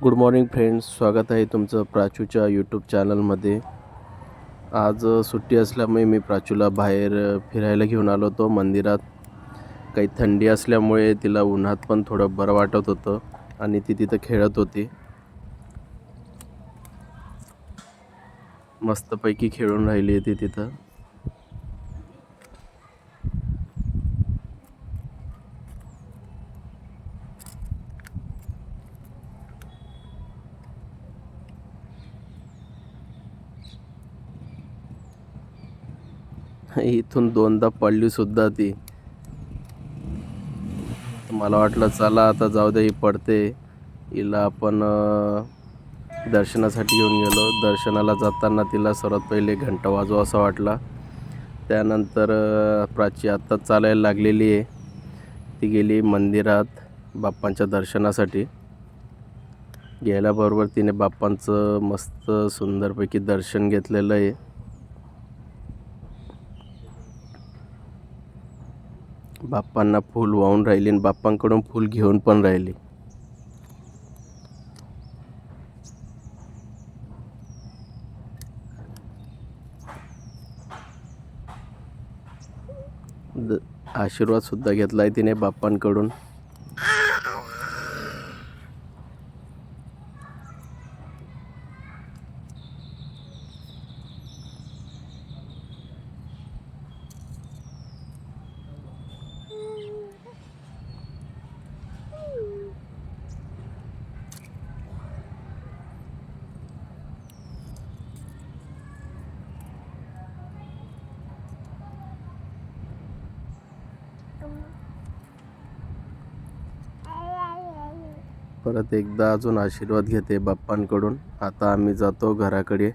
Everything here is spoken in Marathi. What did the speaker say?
गुड मॉर्निंग फ्रेंड्स, स्वागत आहे तुमचं प्राचूच्या यूट्यूब चॅनलमध्ये. आज सुट्टी असल्यामुळे मी प्राचूला बाहेर फिरायला घेऊन आलो होतो मंदिरात. काही थंडी असल्यामुळे तिला उन्हात पण थोडं बरं वाटत होतं आणि ती तिथं खेळत होती. मस्तपैकी खेळून राहिली होती तिथं. इथून दोनदा पडली सुद्धा ती. मला वाटलं चला आता जाऊ दे, ही पडते, हिला आपण दर्शनासाठी घेऊन गेलो. दर्शनाला जाताना तिला सर्वात पहिले घंटा वाजवा असा वाटला. त्यानंतर प्राची आत्ता चालायला लागलेली आहे. ती गेली मंदिरात बाप्पांच्या दर्शनासाठी. गेल्याबरोबर तिने बाप्पांचं मस्त सुंदरपैकी दर्शन घेतलेलं आहे. बाप्पांना फूल वाहून राहिली आणि बाप्पांकडून फूल घेऊन पण राहिली. आशीर्वाद सुद्धा घेतलाय तिने बाप्पांकडून. परत एकदा अजून आशीर्वाद घेते बाप्पांकडून. आता आम्ही जातो घराकडे.